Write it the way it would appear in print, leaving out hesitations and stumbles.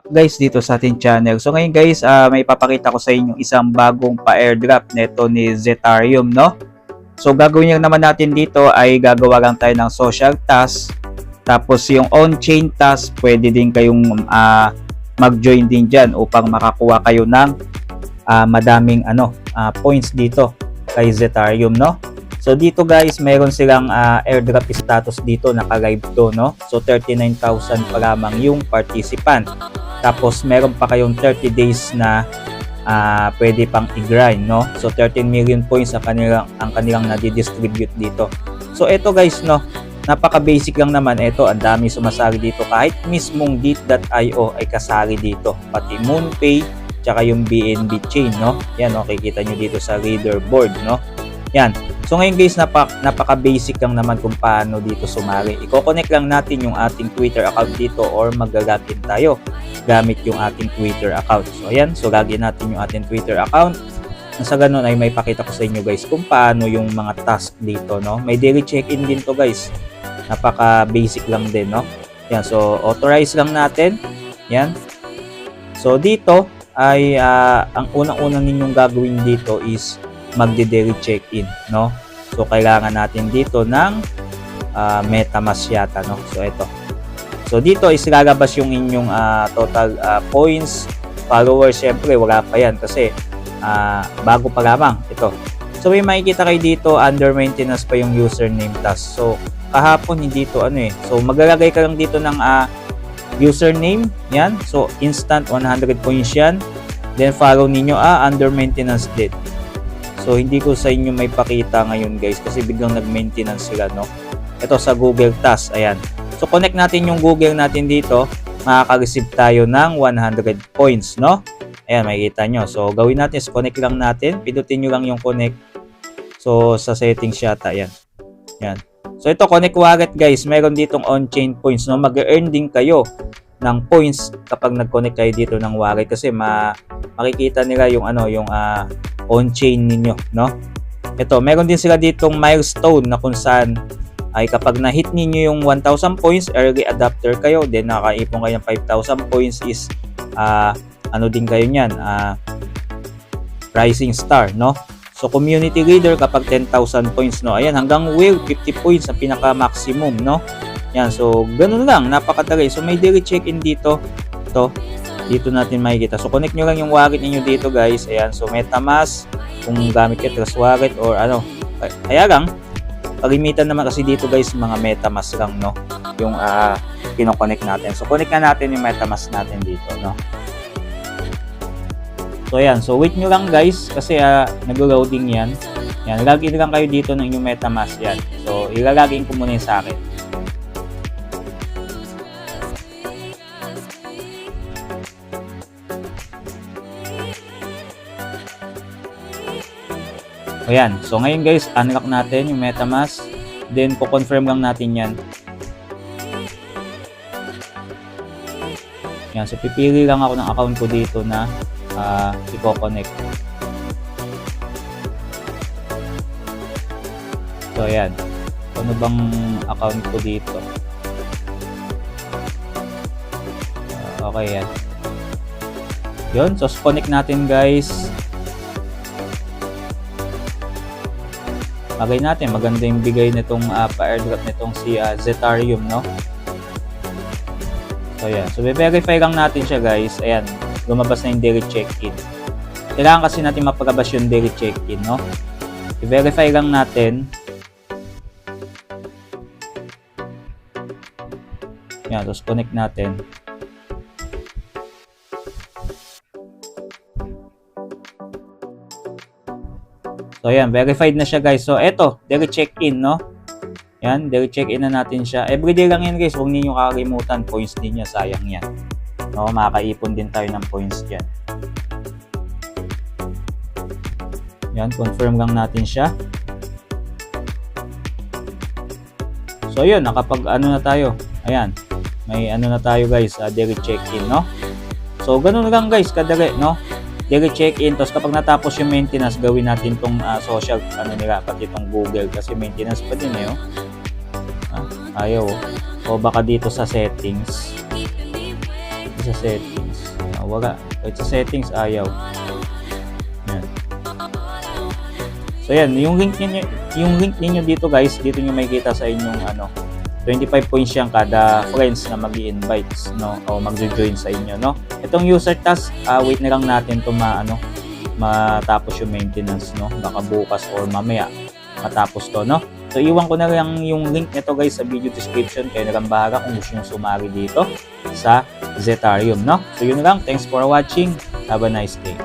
guys dito sa ating channel. So ngayon guys, may papakita ko sa inyo isang bagong pa-airdrop neto ni Zetarium, no? So gagawin lang naman natin dito ay gagawa lang tayo ng social task. Tapos yung on-chain task, pwede din kayong mag-join din dyan upang makakuha kayo ng madaming points dito kay Zetarium, no? So dito guys, meron silang airdrop status dito, naka-live to, no? So 39,000 pa lamang yung participant. Tapos meron pa kayong 30 days na pwede pang i-grind, no? So 13 million points ang kanilang nadi-distribute dito. So ito guys, no, napaka-basic lang naman ito. Ang dami sumasali dito, kahit mismong Dit.io ay kasali dito, pati MoonPay tsaka yung BNB chain, no? Yan, no, kikita nyo dito sa leaderboard, no? Yan. So ngayon guys, napaka-basic lang naman kung paano dito sumali. I-connect lang natin yung ating Twitter account dito or mag-login tayo gamit yung ating Twitter account. So ayan, so login natin yung ating Twitter account. Sa ganun ay may pakita ko sa inyo guys kung paano yung mga task dito, no? May daily check-in din to guys. Napaka-basic lang din, no? Yan, so authorize lang natin. Yan. So dito ay ang unang-unang ninyong gagawin dito is magde-daily check-in, no? So kailangan natin dito ng MetaMask yata, no? So ito. So dito is lalabas yung inyong total points, followers. Syempre wala pa yan kasi bago pa lamang ito. So may makikita kayo dito, under maintenance pa yung username task. So kahapon hindi to So maglalagay ka lang dito ng username, yan. So instant 100 points yan. Then follow ninyo under maintenance date. So hindi ko sa inyo may pakita ngayon guys kasi biglang nag-maintenance sila, no? Ito sa Google Task, ayan. So connect natin yung Google natin dito, makaka-receive tayo ng 100 points, no? Ayan, makikita nyo. So gawin natin, connect lang natin, pindutin nyo lang yung connect. So sa settings yata, ayan. Yan. So ito, connect wallet guys, meron ditong on-chain points, no? Mag-earn din kayo ng points kapag nag-connect kayo dito ng wallet kasi makikita nila yung on-chain ninyo, no? Ito, meron din sila ditong milestone na kung saan ay kapag na-hit ninyo yung 1,000 points, early adopter kayo, then nakaipon kayo ng 5,000 points is din kayo niyan, rising star, no? So community leader kapag 10,000 points, no? Ayan, hanggang whale 50 points ang pinaka-maximum, no? Yan, so ganun lang, napakadali. So may daily check-in dito. Dito natin makikita. So connect nyo lang yung wallet niyo dito guys. Ayan, so MetaMask kung gamit kayo Trust Wallet or kaya lang kalimitan naman kasi dito guys mga MetaMask lang, no, yung kino-connect natin. So connect na natin yung MetaMask natin dito, no. So ayan, so wait nyo lang guys kasi nag-loading yan. Yan, login lang kayo dito ng inyong MetaMask yan. So ilalagin ko muna yung sa akin. Ayan, so ngayon guys, unlock natin yung MetaMask. Then, po-confirm lang natin yan. Yan, so pipili lang ako ng account ko dito na i-connect. So ayan, ano bang account ko dito? Okay yan. Yun, so connect natin guys. Bagay natin, maganda yung bigay nitong pa-airdrop nitong si Zetarium, no? So ayan, so verify lang natin siya guys. Ayan, lumabas na yung daily check-in. Kailangan kasi natin mapagabas yung daily check-in, no? I-verify lang natin. Ayan, tapos connect natin. So ayan, verified na siya guys. So eto, daily check-in, no? Yan, daily check-in na natin siya. Everyday lang yan guys, huwag ninyo kakalimutan. Points din niya, sayang yan. No, makakaipon din tayo ng points dyan. Yan, confirm lang natin siya. So yun, nakapag na tayo. Ayan, may na tayo guys, daily check-in, no? So ganun lang guys, kadali, no? Daily check-in, tapos kapag natapos yung maintenance, gawin natin tong social, nila, pati itong Google, kasi maintenance pa din ayaw, o baka dito sa settings, sa settings. Wala. Kahit sa settings, ayaw. Yan. So yan, yung link ninyo dito guys, dito nyo makikita sa inyong 25 points yan kada friends na mag-i-invites, no, o mag-join sa inyo, no. Itong user task, wait na lang natin to matapos yung maintenance, no. Baka bukas or mamaya matapos to, no. So iwan ko na lang yung link nito guys sa video description, kayo na lang bahala kung gusto nyo sumali dito sa Zettarium, no. So yun lang, thanks for watching, have a nice day.